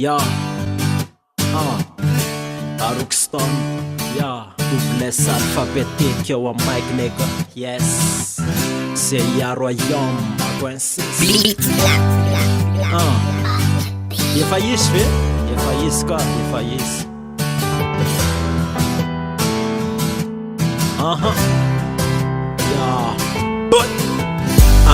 Ja, Rockston, ja, doubles alphabetique eo am mic nigga. Yes, CIA Royaume, Agwensis. Efa izy ve? Efa izy ka, efa izy. Ja,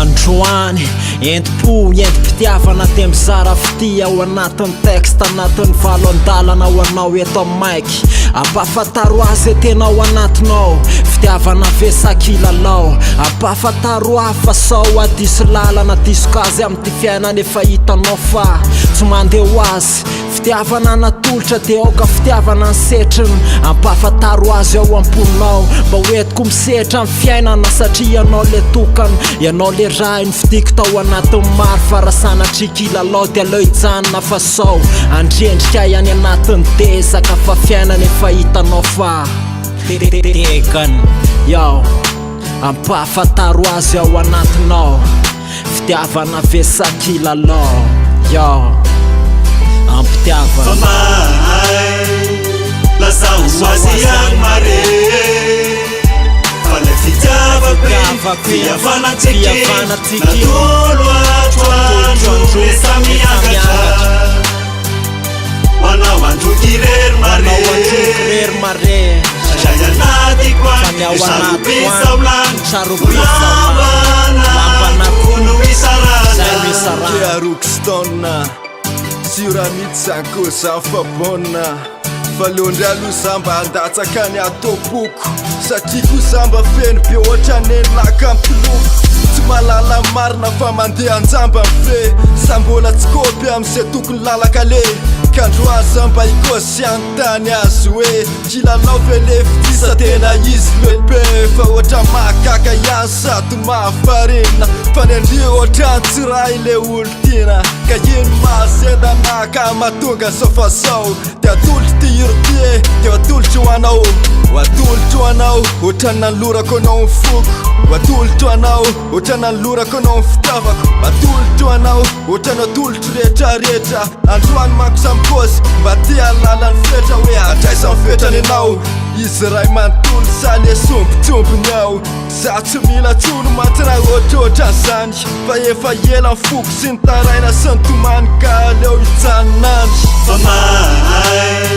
androany enti-po, enti-pitiavana ty mizara fitia ao anatin'ny texte, anatin'ny valo andalana ho anao eto am maiky. Ampahafantaro azy tenao anatinao, fitiavana vesakilalao. Ampahafantaro ahy fa sao adiso lalana, diso azy amty fiainana efa hitanao fa tsy mandeha ho azy. Fitiavana natolotra de aoka fitiavana nysetriny. Ampahafantaro azy ao amponinao mba hoentiko misetra amin'ny fiainana, satria ianao le tokana, ianao le raha iny fidiko tao anatin'ny maro. Farasana trikilalao de aleo hijanona fa sao andrendrika ihany anatin'ny desaka, fa fiainana efa hitanao fa tegany. Yao, ampahafantaro azy ao anatinao, fitiavana vesakilalao. Yao, ampitiavana Famay, lasa hoazy agny mare. Fa le fitiavako fiavana tsiky, natolo atoandro lesa miakatra. Manao androky rery mare, Zay anaty koa, sarobisa ao lanitra, lambana kono isarana. Kea Rockston, siramity zanko zafabona. Falondra aloha mba handatsakany atopoko, satria kosa mba feno be ohatrany laka ampiloko. Tsy malala marina fa mandeha anjamba fe, sambola tsy kopy am'izay tokony lalaka le. Kandroaza mba ikosy antany azy hoe kilalao fe le fitisa tena izy lehibe. Fa ohatra mahakaka ihany sady mahafarina, fa ny andrio ohatrany tsy raha le olo tiana. Ka ino mahazenda naka mahatonga sao fa sao, de atolotry ty irotie, de atolotry ho anao. Atolotry ho anao, ohatrany nanolorako anao ny foko. Atolotry ho anao, ohatrany nanolorako anao ny fitiavako. Atolotry ho anao, ohatrany atolotry rehetrarehetra. Androany manko samikosy mba ty alalany fetra hoe adraisany fetrany anao. Izy ray manontolo sa le sombitsombiny ao, za tsy mila tsono matyraha ohatrohatran'izany. Fa efa ela ny foko sy ny taraina sy ny tomany ka aleo hijanonany. Famay,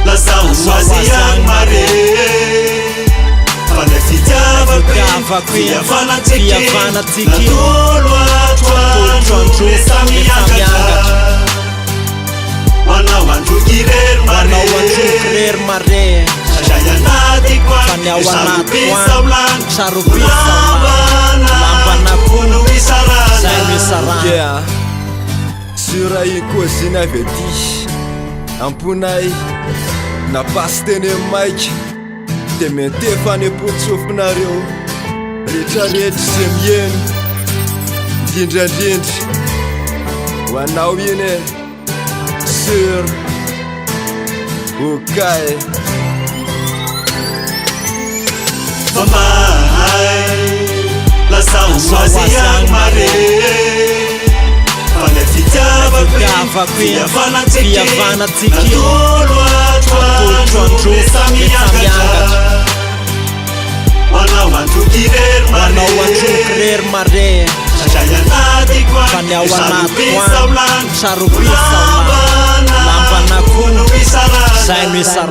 lasa hoazy agny mare. Fa le fitiavako fiavana tsiky, natolo atoandro lesa miakatra. Manao androky rery mare, Zay anaty koa, sarobisa ao lanitra, lambana kono isarana. Kea sura iny koa ziny avy aty amponay napasy teny maiky, de mentefa any potsofinareo rehetrarehetra ze mieny, indrindrandrindry ho anao iny e sur okay. Famay, lasa hoazy agny mare. Fa le fitiavako fiavana tsiky, natolo atoandro lesa miakatra. Manao androky rery mare, Zay anaty koa, sarobisa ao lanitra, lambana kono isarana.